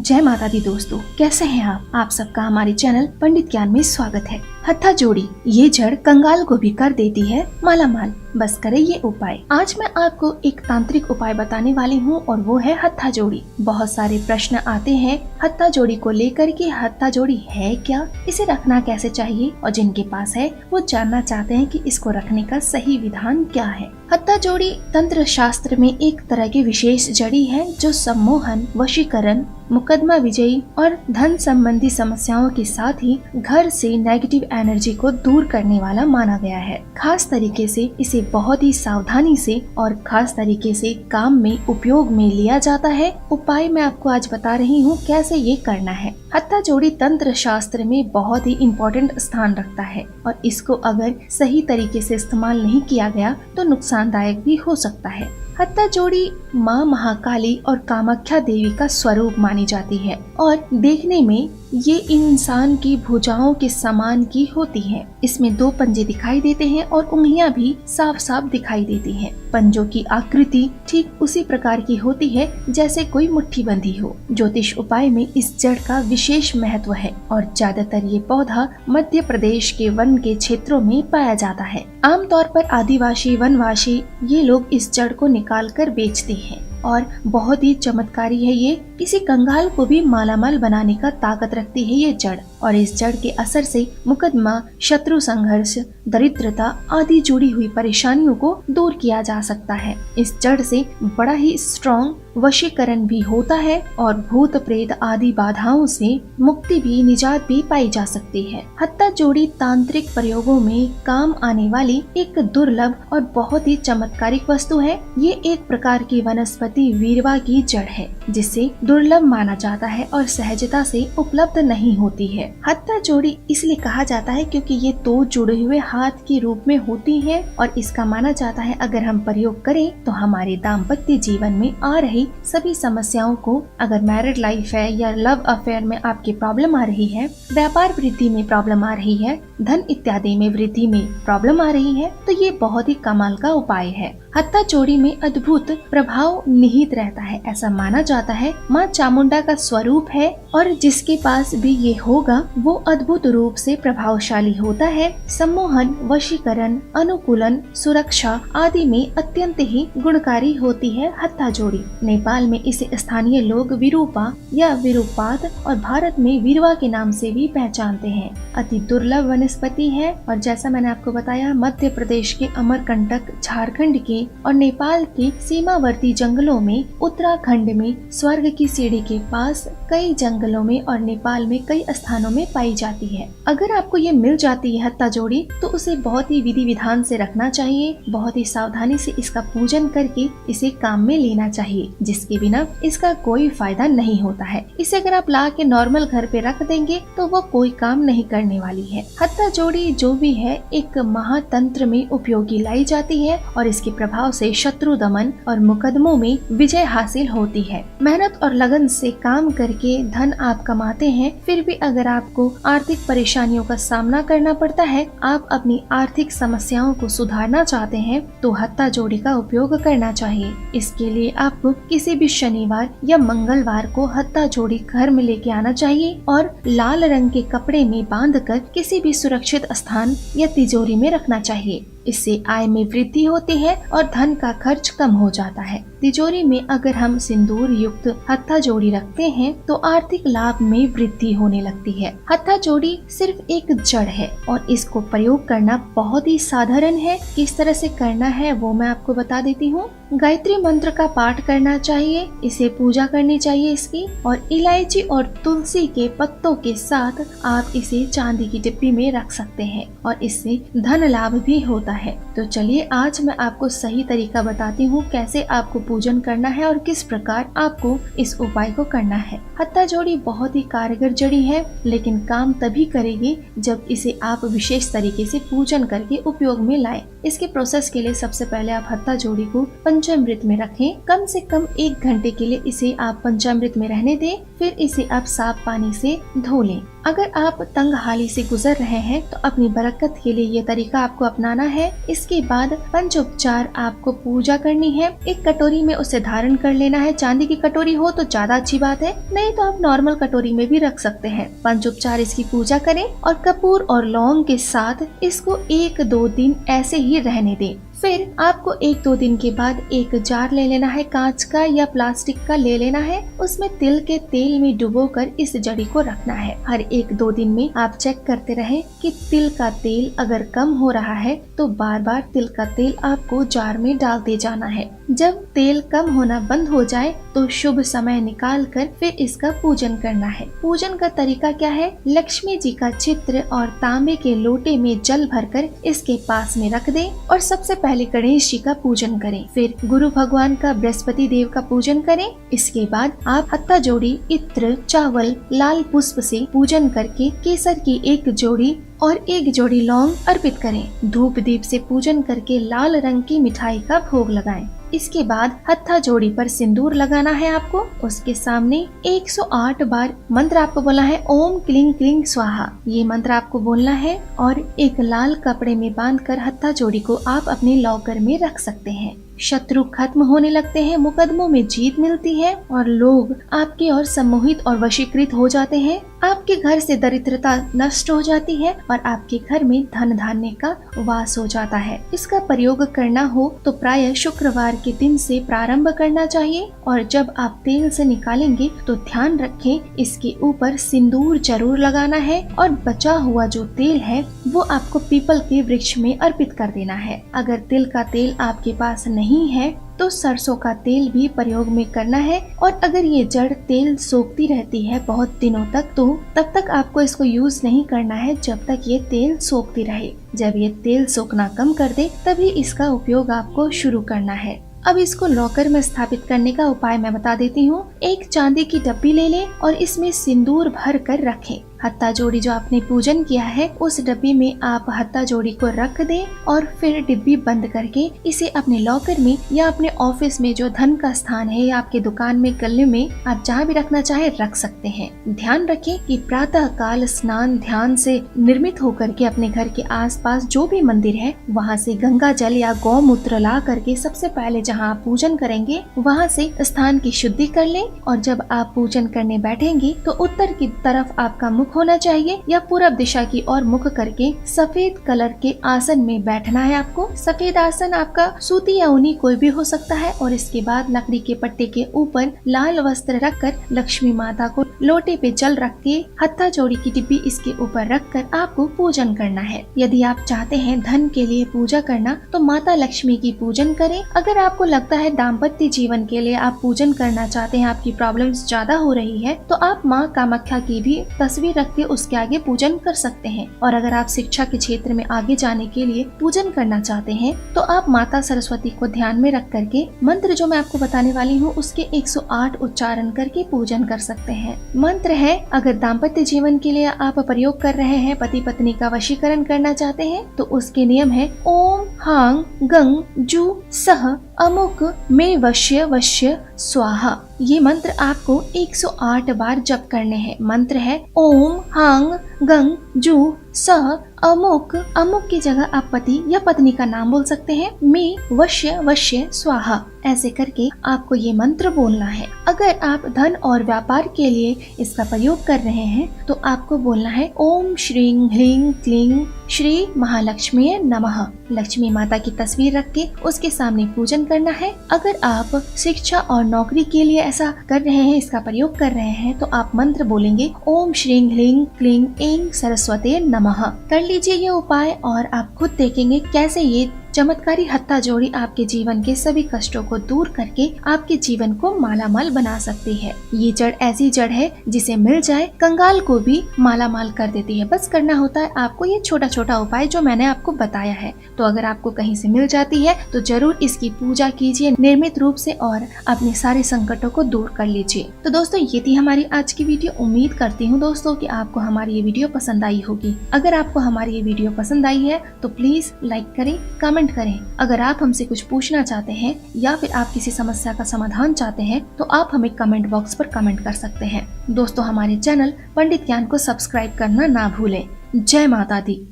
जय माता दी दोस्तों, कैसे हैं आप सबका हमारे चैनल पंडित ज्ञान में स्वागत है। हत्था जोड़ी, ये जड़ कंगाल को भी कर देती है मालामाल, बस करे ये उपाय। आज मैं आपको एक तांत्रिक उपाय बताने वाली हूँ और वो है हत्था जोड़ी। बहुत सारे प्रश्न आते हैं हत्था जोड़ी को लेकर कि हत्था जोड़ी है क्या, इसे रखना कैसे चाहिए, और जिनके पास है वो जानना चाहते हैं कि इसको रखने का सही विधान क्या है। हत्था जोड़ी तंत्र शास्त्र में एक तरह की विशेष जड़ी है जो सम्मोहन, वशीकरण, मुकदमा विजयी और धन संबंधी समस्याओं के साथ ही घर से नेगेटिव एनर्जी को दूर करने वाला माना गया है। खास तरीके से इसे बहुत ही सावधानी से और खास तरीके से काम में उपयोग में लिया जाता है। उपाय मैं आपको आज बता रही हूँ कैसे ये करना है। हत्था जोड़ी तंत्र शास्त्र में बहुत ही इम्पोर्टेंट स्थान रखता है और इसको अगर सही तरीके से इस्तेमाल नहीं किया गया तो नुकसानदायक भी हो सकता है। हत्था जोड़ी माँ महाकाली और कामाख्या देवी का स्वरूप मानी जाती है और देखने में ये इंसान की भुजाओं के समान की होती है। इसमें 2 पंजे दिखाई देते हैं और उंगलियां भी साफ साफ दिखाई देती हैं। पंजों की आकृति ठीक उसी प्रकार की होती है जैसे कोई मुट्ठी बंधी हो। ज्योतिष उपाय में इस जड़ का विशेष महत्व है और ज्यादातर ये पौधा मध्य प्रदेश के वन के क्षेत्रों में पाया जाता है। आमतौर पर आदिवासी वनवासी ये लोग इस जड़ को निकाल कर बेचते हैं और बहुत ही चमत्कारी है ये। किसी कंगाल को भी मालामाल बनाने का ताकत रखती है ये जड़ और इस जड़ के असर से मुकदमा, शत्रु संघर्ष, दरिद्रता आदि जुड़ी हुई परेशानियों को दूर किया जा सकता है। इस जड़ से बड़ा ही स्ट्रॉन्ग वशीकरण भी होता है और भूत प्रेत आदि बाधाओं से मुक्ति भी, निजात भी पाई जा सकती है। हत्था जोड़ी तांत्रिक प्रयोगों में काम आने वाली एक दुर्लभ और बहुत ही चमत्कारिक वस्तु है। ये एक प्रकार की वनस्पति वीरवा की जड़ है जिसे दुर्लभ माना जाता है और सहजता से उपलब्ध नहीं होती है। हत्था जोड़ी इसलिए कहा जाता है क्योंकि ये 2 जुड़े हुए हाथ के रूप में होती है और इसका माना जाता है अगर हम प्रयोग करें तो हमारे दाम्पत्य जीवन में आ रही सभी समस्याओं को, अगर मैरिड लाइफ है या लव अफेयर में आपकी प्रॉब्लम आ रही है, व्यापार वृद्धि में प्रॉब्लम आ रही है, धन इत्यादि में वृद्धि में प्रॉब्लम आ रही है, तो ये बहुत ही कमाल का उपाय है। हत्था जोड़ी में अद्भुत प्रभाव निहित रहता है। ऐसा माना जाता है माँ चामुंडा का स्वरूप है और जिसके पास भी ये होगा वो अद्भुत रूप से प्रभावशाली होता है। सम्मोहन, वशीकरण, अनुकूलन, सुरक्षा आदि में अत्यंत ही गुणकारी होती है हत्था जोड़ी। नेपाल में इसे स्थानीय लोग विरूपा या विरूपात और भारत में वीरवा के नाम से भी पहचानते हैं। अति दुर्लभ वनस्पति है और जैसा मैंने आपको बताया मध्य प्रदेश के अमरकंटक, झारखंड के और नेपाल के सीमावर्ती जंगलों में, उत्तराखंड में स्वर्ग की सीढ़ी के पास कई जंगलों में और नेपाल में कई स्थानों में पाई जाती है। अगर आपको ये मिल जाती है हत्था जोड़ी तो उसे बहुत ही विधि विधान से रखना चाहिए, बहुत ही सावधानी से इसका पूजन करके इसे काम में लेना चाहिए, जिसके बिना इसका कोई फायदा नहीं होता है। इसे अगर आप ला के नॉर्मल घर पे रख देंगे तो वो कोई काम नहीं करने वाली है। हत्था जोड़ी जो भी है एक महातंत्र में उपयोगी लाई जाती है और इसके प्रभाव से शत्रु दमन और मुकदमों में विजय हासिल होती है। मेहनत और लगन से काम करके धन आप कमाते हैं, फिर भी अगर आपको आर्थिक परेशानियों का सामना करना पड़ता है, आप अपनी आर्थिक समस्याओं को सुधारना चाहते हैं तो हत्था जोड़ी का उपयोग करना चाहिए। इसके लिए आपको किसी भी शनिवार या मंगलवार को हत्था जोड़ी घर में लेके आना चाहिए और लाल रंग के कपड़े में बांधकर किसी भी सुरक्षित स्थान या तिजोरी में रखना चाहिए। इससे आय में वृद्धि होती है और धन का खर्च कम हो जाता है। तिजोरी में अगर हम सिंदूर युक्त हत्था जोड़ी रखते हैं तो आर्थिक लाभ में वृद्धि होने लगती है। हत्था जोड़ी सिर्फ एक जड़ है और इसको प्रयोग करना बहुत ही साधारण है। किस तरह से करना है वो मैं आपको बता देती हूँ। गायत्री मंत्र का पाठ करना चाहिए, इसे पूजा करनी चाहिए इसकी, और इलायची और तुलसी के पत्तों के साथ आप इसे चांदी की डिब्बी में रख सकते हैं और इससे धन लाभ भी होता है। तो चलिए आज मैं आपको सही तरीका बताती हूँ कैसे आपको पूजन करना है और किस प्रकार आपको इस उपाय को करना है। हत्था जोड़ी बहुत ही कारगर जड़ी है लेकिन काम तभी करेगी जब इसे आप विशेष तरीके से पूजन करके उपयोग में लाएं। इसके प्रोसेस के लिए सबसे पहले आप हत्था जोड़ी को पंचामृत में रखें। कम से कम 1 घंटे के लिए इसे आप पंचामृत में रहने दें, फिर इसे आप साफ पानी से धो लें। अगर आप तंग हाली से गुजर रहे हैं तो अपनी बरकत के लिए ये तरीका आपको अपनाना है। इसके बाद पंचोपचार आपको पूजा करनी है। एक कटोरी में उसे धारण कर लेना है। चांदी की कटोरी हो तो ज्यादा अच्छी बात है, नहीं तो आप नॉर्मल कटोरी में भी रख सकते हैं। पंचोपचार इसकी पूजा करें और कपूर और लौंग के साथ इसको 1-2 दिन ऐसे ही रहने दें। फिर आपको 1-2 दिन के बाद एक जार ले लेना है, कांच का या प्लास्टिक का ले लेना है। उसमें तिल के तेल में डुबोकर इस जड़ी को रखना है। हर 1-2 दिन में आप चेक करते रहें कि तिल का तेल अगर कम हो रहा है तो बार बार तिल का तेल आपको जार में डालते जाना है। जब तेल कम होना बंद हो जाए तो शुभ समय निकाल कर फिर इसका पूजन करना है। पूजन का तरीका क्या है? लक्ष्मी जी का चित्र और तांबे के लोटे में जल भरकर इसके पास में रख दें और सबसे पहले गणेश जी का पूजन करें। फिर गुरु भगवान का, बृहस्पति देव का पूजन करें। इसके बाद आप हत्था जोड़ी, इत्र, चावल, लाल पुष्प से पूजन करके केसर की एक जोड़ी और 1 जोड़ी लौंग अर्पित करें। धूप दीप से पूजन करके लाल रंग की मिठाई का भोग लगाएं। इसके बाद हत्था जोड़ी पर सिंदूर लगाना है आपको। उसके सामने 108 बार मंत्र आपको बोलना है, ओम क्लीं क्लीं स्वाहा। ये मंत्र आपको बोलना है और एक लाल कपड़े में बांधकर हत्था जोड़ी को आप अपने लॉकर में रख सकते हैं। शत्रु खत्म होने लगते हैं, मुकदमों में जीत मिलती है और लोग आपकी ओर सम्मोहित और वशीकृत हो जाते हैं। आपके घर से दरिद्रता नष्ट हो जाती है और आपके घर में धन धान्य का वास हो जाता है। इसका प्रयोग करना हो तो प्रायः शुक्रवार के दिन से प्रारंभ करना चाहिए और जब आप तेल से निकालेंगे तो ध्यान रखें इसके ऊपर सिंदूर जरूर लगाना है और बचा हुआ जो तेल है वो आपको पीपल के वृक्ष में अर्पित कर देना है। अगर तिल का तेल आपके पास नहीं है तो सरसों का तेल भी प्रयोग में करना है और अगर ये जड़ तेल सोखती रहती है बहुत दिनों तक तो तब तक आपको इसको यूज नहीं करना है जब तक ये तेल सोखती रहे। जब ये तेल सोखना कम कर दे तभी इसका उपयोग आपको शुरू करना है। अब इसको लॉकर में स्थापित करने का उपाय मैं बता देती हूँ। एक चांदी की डब्बी ले लें और इसमें सिंदूर भर कर रखें। हत्था जोड़ी जो आपने पूजन किया है उस डब्बी में आप हत्था जोड़ी को रख दें और फिर डिब्बी बंद करके इसे अपने लॉकर में या अपने ऑफिस में जो धन का स्थान है या आपके दुकान में, गले में, आप जहाँ भी रखना चाहे रख सकते हैं। ध्यान रखें कि प्रातः काल स्नान ध्यान से निर्मित होकर के अपने घर के आसपास जो भी मंदिर है वहाँ से गंगा जल या गौमूत्र ला करके सबसे पहले जहाँ आप पूजन करेंगे वहाँ से स्थान की शुद्धि कर लें और जब आप पूजन करने बैठेंगे तो उत्तर की तरफ आपका मुख होना चाहिए या पूरब दिशा की ओर मुख करके सफेद कलर के आसन में बैठना है आपको। सफेद आसन आपका सूती या ऊनी कोई भी हो सकता है और इसके बाद लकड़ी के पट्टे के ऊपर लाल वस्त्र रखकर लक्ष्मी माता को लोटे पे जल रख के हत्था जोड़ी की डिब्बी इसके ऊपर रखकर आपको पूजन करना है। यदि आप चाहते हैं धन के लिए पूजा करना तो माता लक्ष्मी की पूजन करें। अगर आपको लगता है दाम्पत्य जीवन के लिए आप पूजन करना चाहते हैं, आपकी प्रॉब्लम्स ज्यादा हो रही है तो आप माँ कामाख्या की भी तस्वीर रख के उसके आगे पूजन कर सकते हैं। और अगर आप शिक्षा के क्षेत्र में आगे जाने के लिए पूजन करना चाहते हैं तो आप माता सरस्वती को ध्यान में रख करके मंत्र जो मैं आपको बताने वाली हूँ उसके 108 उच्चारण करके पूजन कर सकते हैं। मंत्र है, अगर दाम्पत्य जीवन के लिए आप प्रयोग कर रहे हैं, पति पत्नी का वशीकरण करना चाहते हैं तो उसके नियम है ओम हांग गंग जू सह अमुक में वश्य वश्य स्वाहा। ये मंत्र आपको 108 बार जप करने हैं। मंत्र है ओम हांग गंग जू सह अमुक। अमुक की जगह आप पति या पत्नी का नाम बोल सकते हैं। में वश्य वश्य स्वाहा। ऐसे करके आपको ये मंत्र बोलना है। अगर आप धन और व्यापार के लिए इसका प्रयोग कर रहे हैं तो आपको बोलना है ओम श्रीं ह्रीं क्लीं श्री महालक्ष्मी नमः। लक्ष्मी माता की तस्वीर रख के उसके सामने पूजन करना है। अगर आप शिक्षा और नौकरी के लिए ऐसा कर रहे हैं, इसका प्रयोग कर रहे हैं तो आप मंत्र बोलेंगे ओम श्रीं ह्रीं क्लीं ऐं सरस्वते नमः। कर लीजिए ये उपाय और आप खुद देखेंगे कैसे ये चमत्कारी हत्था जोड़ी आपके जीवन के सभी कष्टों को दूर करके आपके जीवन को मालामाल बना सकती है। ये जड़ ऐसी जड़ है जिसे मिल जाए कंगाल को भी मालामाल कर देती है। बस करना होता है आपको ये छोटा छोटा उपाय जो मैंने आपको बताया है। तो अगर आपको कहीं से मिल जाती है तो जरूर इसकी पूजा कीजिए निर्मित रूप से और अपने सारे संकटों को दूर कर लीजिए। तो दोस्तों ये थी हमारी आज की वीडियो। उम्मीद करती हूँ दोस्तों कि आपको हमारी ये वीडियो पसंद आई होगी। अगर आपको हमारी ये वीडियो पसंद आई है तो प्लीज लाइक करें, कमेंट कमेंट करें। अगर आप हमसे कुछ पूछना चाहते हैं या फिर आप किसी समस्या का समाधान चाहते हैं तो आप हमें कमेंट बॉक्स पर कमेंट कर सकते हैं। दोस्तों, हमारे चैनल पंडित ज्ञान को सब्सक्राइब करना ना भूलें। जय माता दी।